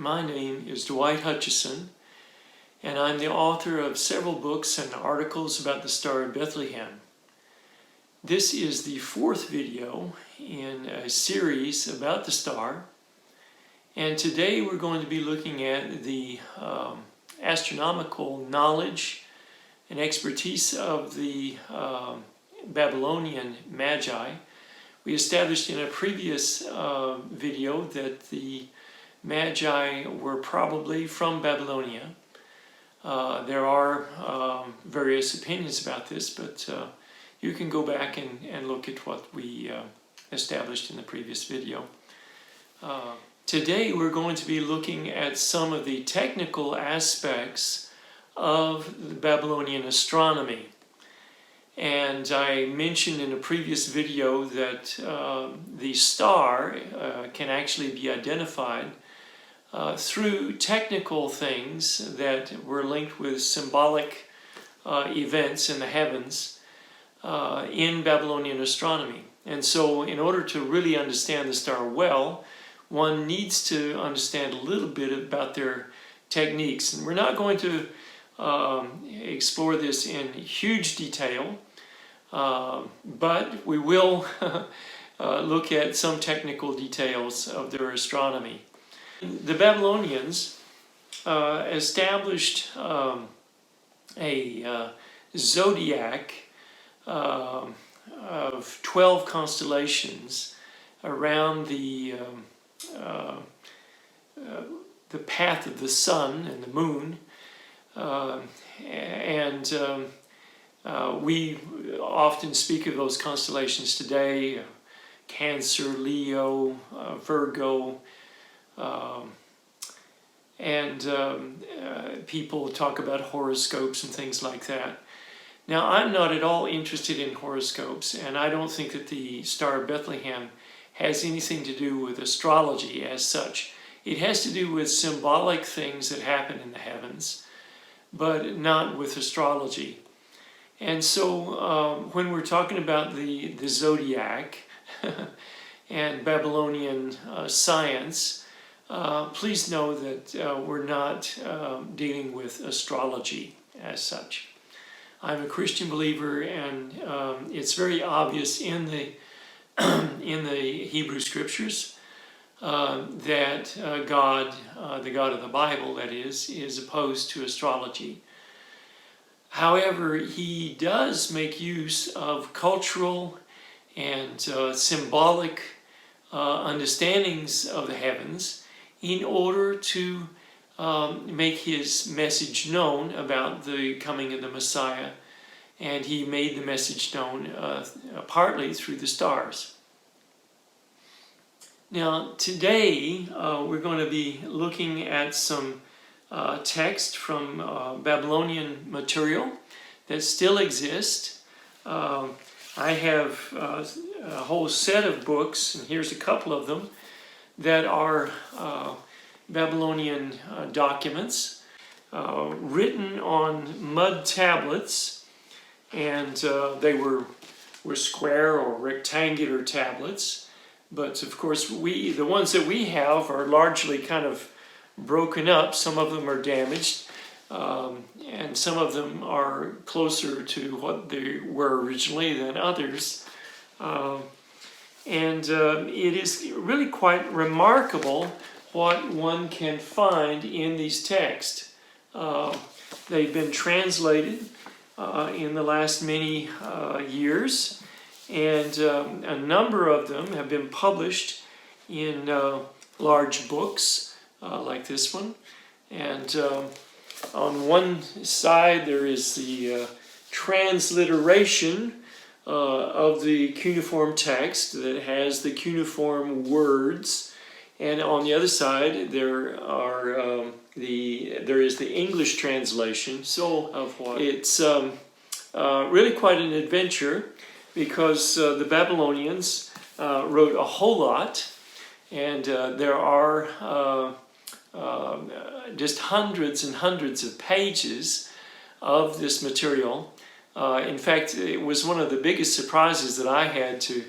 My name is Dwight Hutchison, and I'm the author of several books and articles about the Star of Bethlehem. This is the fourth video in a series about the star, and today we're going to be looking at the astronomical knowledge and expertise of the Babylonian Magi. We established in a previous video that the Magi were probably from Babylonia. There are various opinions about this, but you can go back and look at what we established in the previous video. Today we're going to be looking at some of the technical aspects of the Babylonian astronomy. And I mentioned in a previous video that the star can actually be identified through technical things that were linked with symbolic events in the heavens in Babylonian astronomy. And so in order to really understand the star well, one needs to understand a little bit about their techniques. And we're not going to explore this in huge detail, but we will look at some technical details of their astronomy. The Babylonians established a zodiac of 12 constellations around the path of the sun and the moon, we often speak of those constellations today: Cancer, Leo, Virgo, people talk about horoscopes and things like that. Now, I'm not at all interested in horoscopes, and I don't think that the Star of Bethlehem has anything to do with astrology as such. It has to do with symbolic things that happen in the heavens, but not with astrology. And so when we're talking about the zodiac and Babylonian science, please know that we're not dealing with astrology as such. I'm a Christian believer, and it's very obvious in the Hebrew Scriptures that God, the God of the Bible, that is opposed to astrology. However, he does make use of cultural and symbolic understandings of the heavens in order to make his message known about the coming of the Messiah, and he made the message known partly through the stars. Now, today we're going to be looking at some text from Babylonian material that still exists. I have a whole set of books, and here's a couple of them, that are Babylonian documents written on mud tablets, and they were square or rectangular tablets. But of course, the ones that we have are largely kind of broken up. Some of them are damaged, and some of them are closer to what they were originally than others. It is really quite remarkable what one can find in these texts. They've been translated in the last many years, and a number of them have been published in large books like this one. And on one side there is the transliteration of the cuneiform text that has the cuneiform words, and on the other side there is the English translation. So of what? It's really quite an adventure, because the Babylonians wrote a whole lot, and there are just hundreds and hundreds of pages of this material. In fact, it was one of the biggest surprises that I had to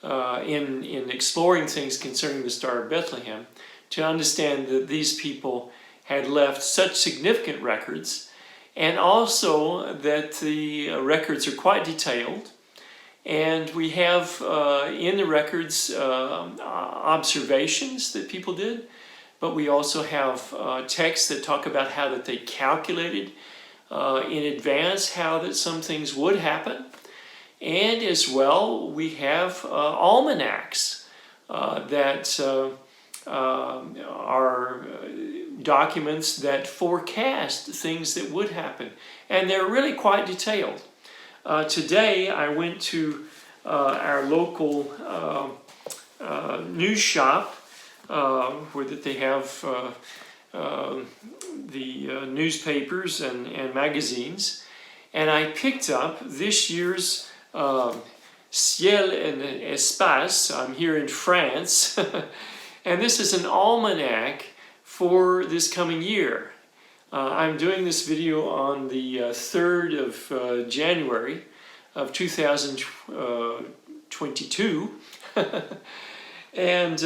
in exploring things concerning the Star of Bethlehem, to understand that these people had left such significant records, and also that the records are quite detailed. And we have in the records observations that people did, but we also have texts that talk about how that they calculated in advance how that some things would happen. And as well, we have almanacs that are documents that forecast things that would happen. And they're really quite detailed. Today, I went to our local news shop where that they have the newspapers and magazines, and I picked up this year's Ciel et Espace. I'm here in France, and this is an almanac for this coming year. I'm doing this video on the 3rd of January of 2022. And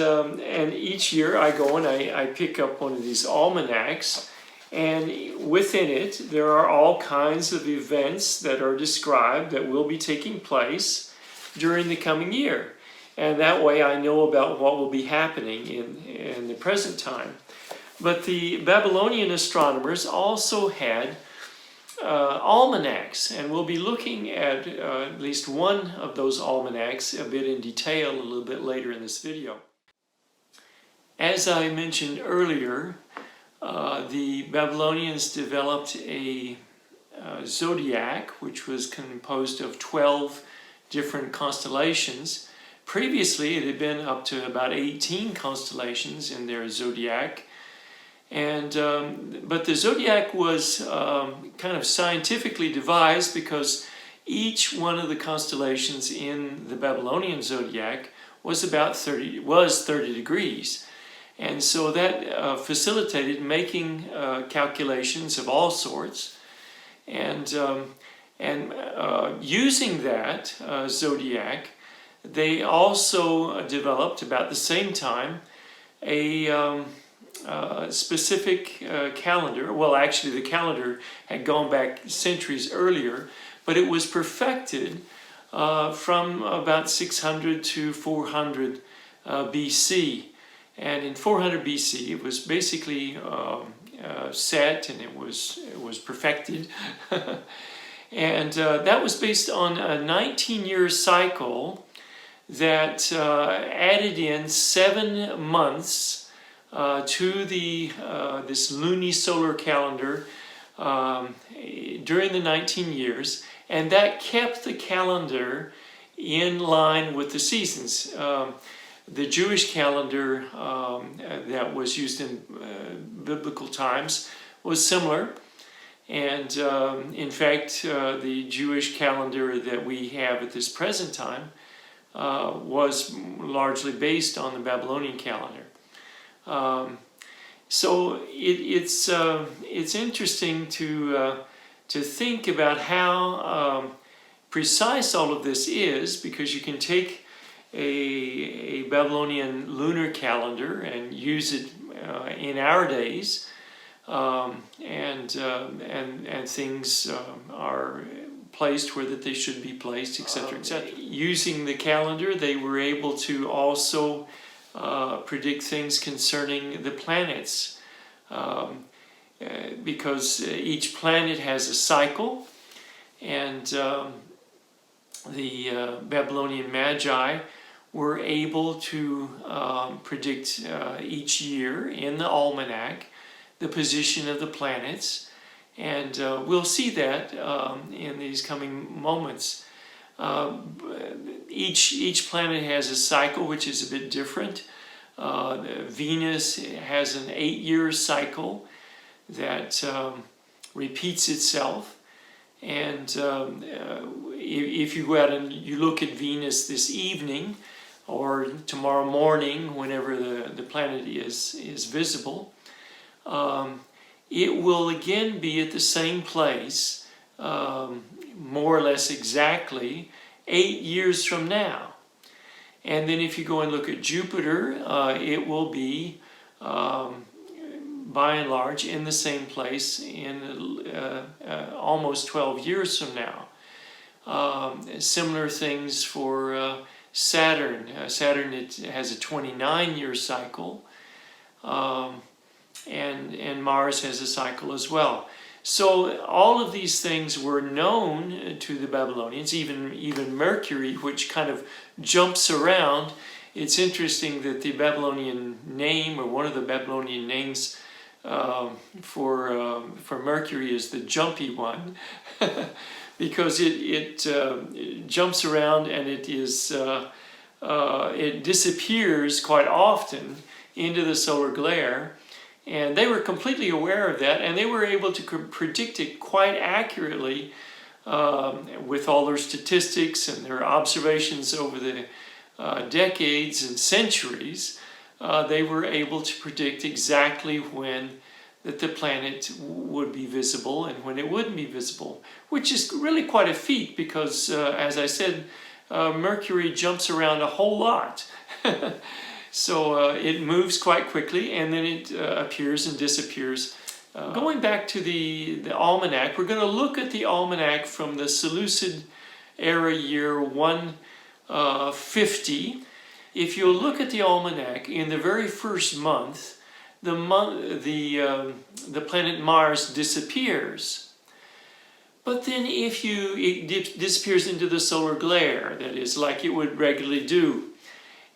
each year I go and I pick up one of these almanacs, and within it there are all kinds of events that are described that will be taking place during the coming year. And that way I know about what will be happening in the present time. But the Babylonian astronomers also had almanacs, and we'll be looking at least one of those almanacs a bit in detail a little bit later in this video. As I mentioned earlier, the Babylonians developed a zodiac which was composed of 12 different constellations. Previously it had been up to about 18 constellations in their zodiac. And but the zodiac was kind of scientifically devised because each one of the constellations in the Babylonian zodiac was about 30 degrees, and so that facilitated making calculations of all sorts, and using that zodiac, they also developed about the same time a specific calendar. Well, actually the calendar had gone back centuries earlier, but it was perfected from about 600 to 400 BC. And in 400 BC it was basically set, and it was perfected. And that was based on a 19-year cycle that added in 7 months to the this lunisolar calendar during the 19 years, and that kept the calendar in line with the seasons. The Jewish calendar that was used in biblical times was similar, and in fact the Jewish calendar that we have at this present time was largely based on the Babylonian calendar. So it's interesting to think about how precise all of this is, because you can take a Babylonian lunar calendar and use it in our days, and things are placed where that they should be placed, etc., etc. Using the calendar, they were able to also predict things concerning the planets, because each planet has a cycle, and the Babylonian Magi were able to predict each year in the Almanac the position of the planets, and we'll see that in these coming moments. Each planet has a cycle which is a bit different. Venus has an 8-year cycle that repeats itself, and if you go out and you look at Venus this evening or tomorrow morning, whenever the planet is visible, it will again be at the same place, more or less exactly 8 years from now. And then if you go and look at Jupiter, it will be by and large in the same place in almost 12 years from now. Similar things for Saturn. Saturn, it has a 29-year cycle, and Mars has a cycle as well. So all of these things were known to the Babylonians, even Mercury, which kind of jumps around. It's interesting that the Babylonian name, or one of the Babylonian names for Mercury, is the jumpy one, because it jumps around, and it disappears quite often into the solar glare. And they were completely aware of that, and they were able to predict it quite accurately with all their statistics and their observations over the decades and centuries. They were able to predict exactly when that the planet would be visible and when it wouldn't be visible, which is really quite a feat because, as I said, Mercury jumps around a whole lot. So it moves quite quickly, and then it appears and disappears. Going back to the Almanac, we're going to look at the Almanac from the Seleucid Era, year 150. If you look at the Almanac, in the very first month, the planet Mars disappears. But then it disappears into the solar glare, that is, like it would regularly do.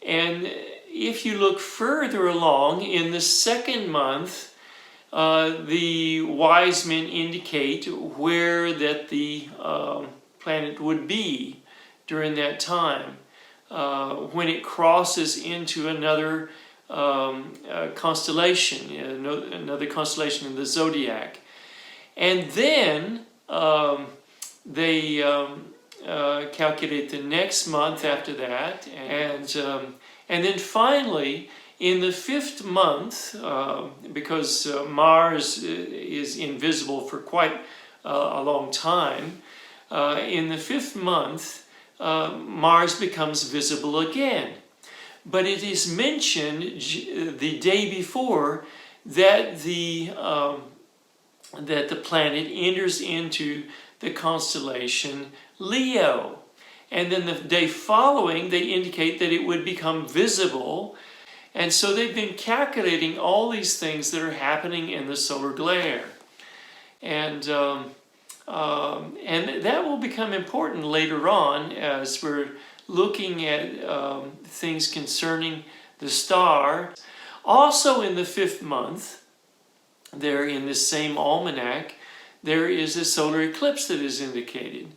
And if you look further along, in the second month, the wise men indicate where that the planet would be during that time, when it crosses into another constellation, another constellation in the zodiac. And then they calculate the next month after that, and then finally, in the fifth month, because Mars is invisible for quite a long time, in the fifth month, Mars becomes visible again. But it is mentioned the day before that the planet enters into the constellation Leo. And then the day following, they indicate that it would become visible. And so they've been calculating all these things that are happening in the solar glare. And that will become important later on as we're looking at things concerning the star. Also in the fifth month, there in this same almanac, there is a solar eclipse that is indicated.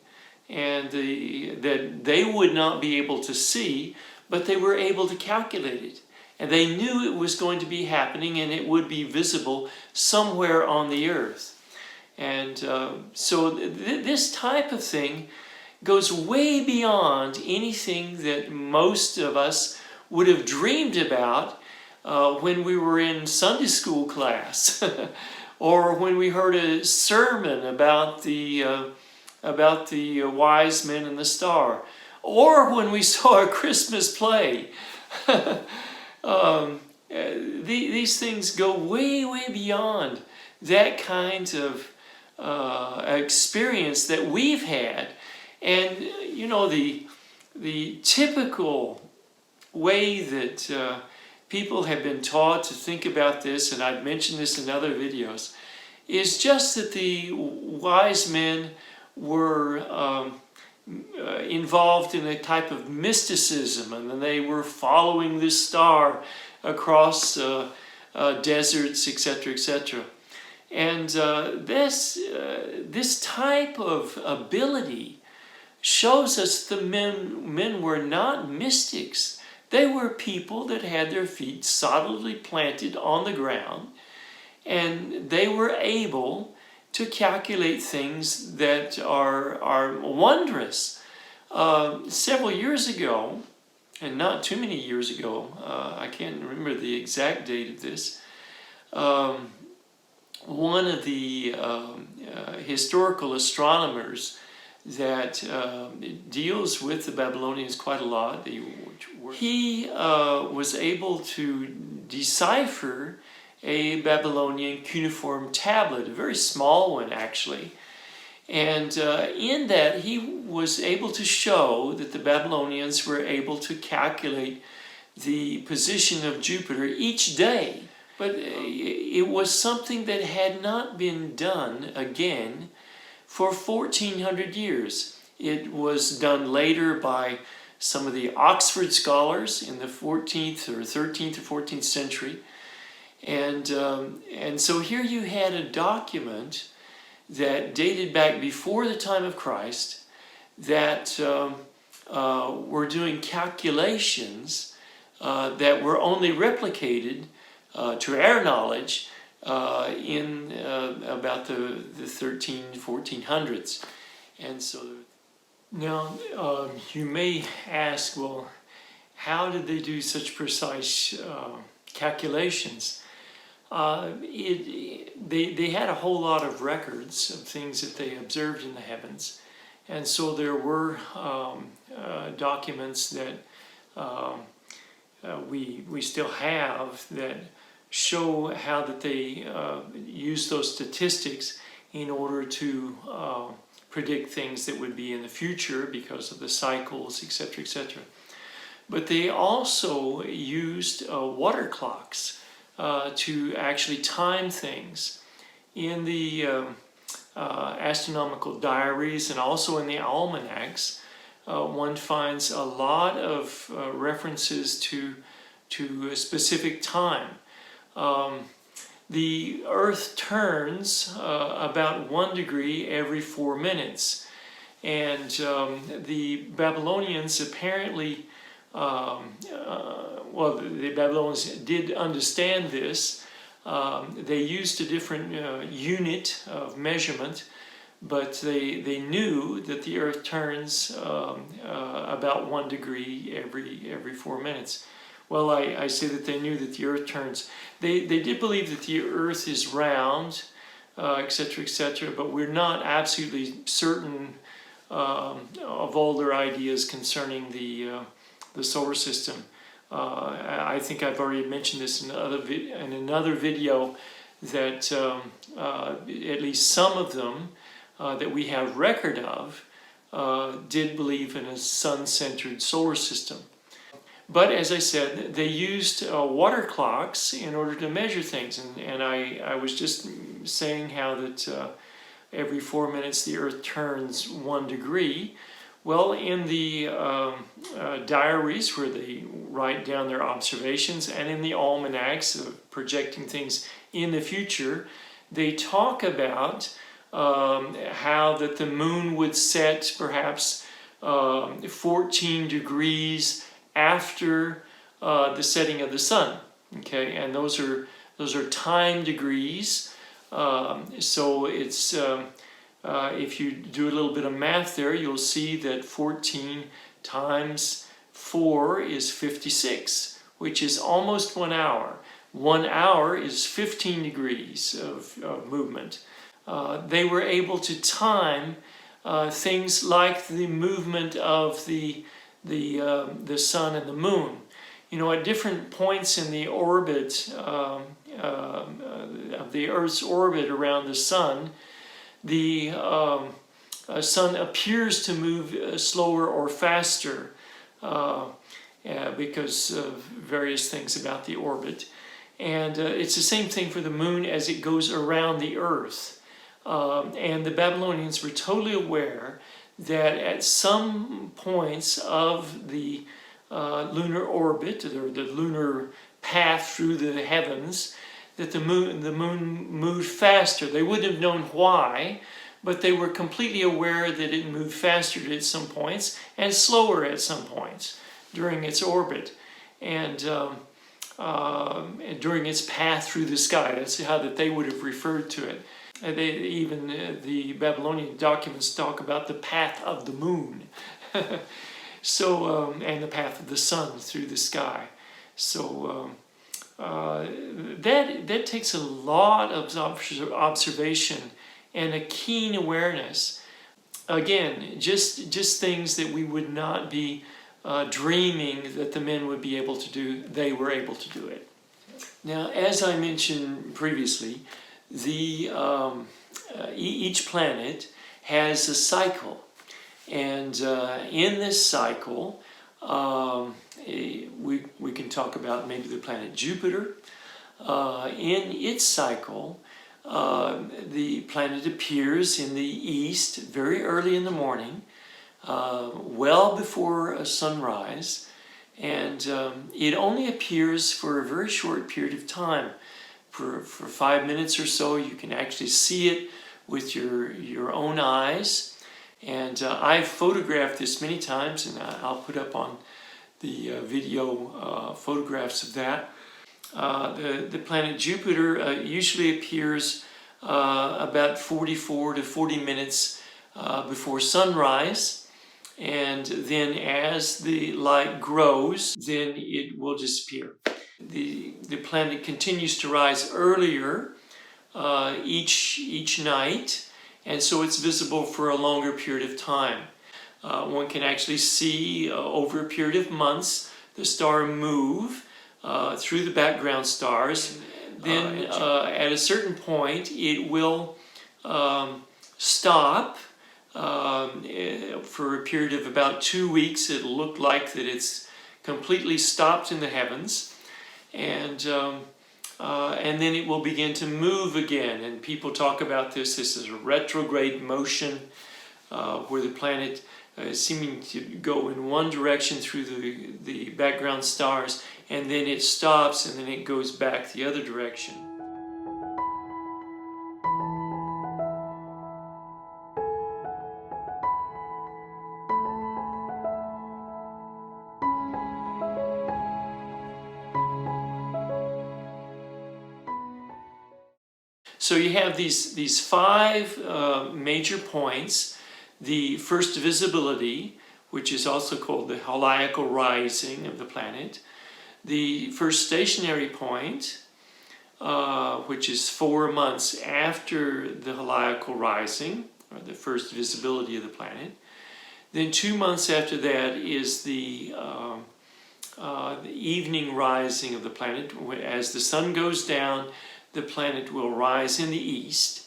And that they would not be able to see, but they were able to calculate it. And they knew it was going to be happening, and it would be visible somewhere on the earth. And so this type of thing goes way beyond anything that most of us would have dreamed about when we were in Sunday school class, or when we heard a sermon about the wise men and the star, or when we saw a Christmas play. These things go way, way beyond that kind of experience that we've had. And, you know, the typical way that people have been taught to think about this, and I've mentioned this in other videos, is just that the wise men were involved in a type of mysticism, and then they were following this star across deserts, etc., etc. And this type of ability shows us the men were not mystics. They were people that had their feet solidly planted on the ground, and they were able to calculate things that are wondrous. Several years ago, and not too many years ago, I can't remember the exact date of this, one of the historical astronomers that deals with the Babylonians quite a lot, he was able to decipher a Babylonian cuneiform tablet, a very small one actually. And in that, he was able to show that the Babylonians were able to calculate the position of Jupiter each day. But it was something that had not been done again for 1400 years. It was done later by some of the Oxford scholars in the 14th or 13th or 14th century. And so here you had a document that dated back before the time of Christ that were doing calculations that were only replicated to our knowledge in about the 1400s. And so now you may ask, well, how did they do such precise calculations? They had a whole lot of records of things that they observed in the heavens, and so there were documents that we still have that show how that they used those statistics in order to predict things that would be in the future because of the cycles, etc., etc. But they also used water clocks to actually time things. In the astronomical diaries and also in the almanacs, one finds a lot of references to a specific time. The Earth turns about 1 degree every 4 minutes, and the Babylonians apparently the Babylonians did understand this. They used a different unit of measurement, but they knew that the Earth turns about 1 degree every 4 minutes. Well, I say that they knew that the Earth turns. They did believe that the Earth is round, etc., etc., but we're not absolutely certain of all their ideas concerning the solar system. I think I've already mentioned this in another video that at least some of them that we have record of did believe in a sun-centered solar system. But as I said, they used water clocks in order to measure things, and I was just saying how that every 4 minutes the Earth turns 1 degree. Well, in the diaries where they write down their observations, and in the almanacs of projecting things in the future, they talk about how that the moon would set perhaps 14 degrees after the setting of the sun. Okay, and those are time degrees. So it's if you do a little bit of math there, you'll see that 14 times 4 is 56, which is almost 1 hour. 1 hour is 15 degrees of movement. They were able to time things like the movement of the sun and the moon. You know, at different points in the orbit of the Earth's orbit around the sun, the sun appears to move slower or faster because of various things about the orbit. And it's the same thing for the moon as it goes around the Earth. And the Babylonians were totally aware that at some points of the lunar orbit, or the lunar path through the heavens, that the moon moved faster. They wouldn't have known why, but they were completely aware that it moved faster at some points and slower at some points during its orbit, and during its path through the sky. That's how that they would have referred to it. The Babylonian documents talk about the path of the moon, so and the path of the sun through the sky. So that takes a lot of observation and a keen awareness. Again, just things that we would not be dreaming that the men would be able to do. They were able to do it. Now, as I mentioned previously, each planet has a cycle, and in this cycle, we can talk about maybe the planet Jupiter. In its cycle, the planet appears in the east very early in the morning, well before sunrise, and it only appears for a very short period of time. For 5 minutes or so, you can actually see it with your own eyes. And I've photographed this many times, and I'll put up on the video photographs of that. The planet Jupiter usually appears about 44 to 40 minutes before sunrise. And then as the light grows, then it will disappear. The planet continues to rise earlier each night, and so it's visible for a longer period of time. One can actually see over a period of months the star move through the background stars. Then at a certain point it will stop for a period of about 2 weeks. It'll look like that it's completely stopped in the heavens, and then it will begin to move again. And people talk about this as a retrograde motion, where the planet is seeming to go in one direction through the background stars, and then it stops, and then it goes back the other direction. So you have these 5 major points. The first visibility, which is also called the heliacal rising of the planet. The first stationary point, which is 4 months after the heliacal rising, or the first visibility of the planet. Then 2 months after that is the evening rising of the planet. As the sun goes down, the planet will rise in the east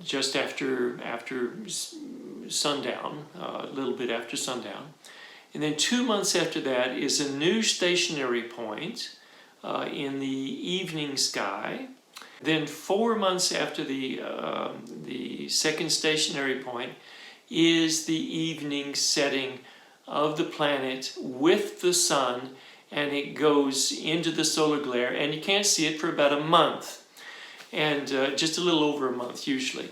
just after sundown, a little bit after sundown. And then 2 months after that is a new stationary point in the evening sky. Then 4 months after the second stationary point is the evening setting of the planet with the sun, and it goes into the solar glare, and you can't see it for about a month, and just a little over a month usually.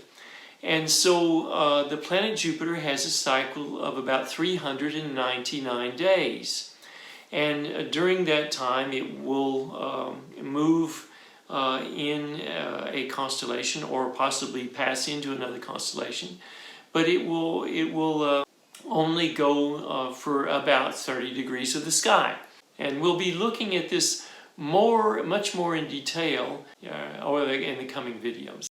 And so the planet Jupiter has a cycle of about 399 days, and during that time it will move in a constellation, or possibly pass into another constellation, but it will only go for about 30 degrees of the sky. And we'll be looking at this much more in detail in the coming videos.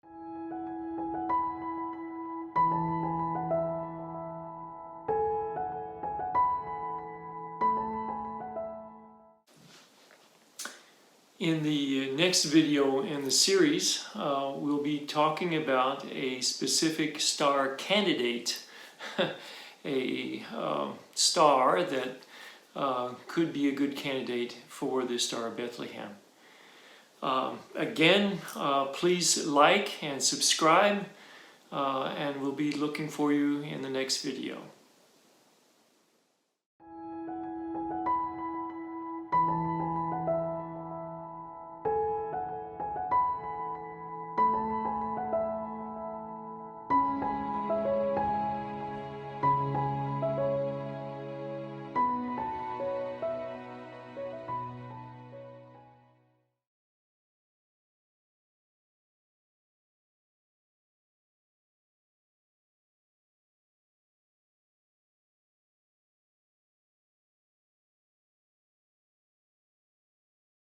In the next video in the series, we'll be talking about a specific star candidate, a star that could be a good candidate for the Star of Bethlehem. Again, please like and subscribe, and we'll be looking for you in the next video.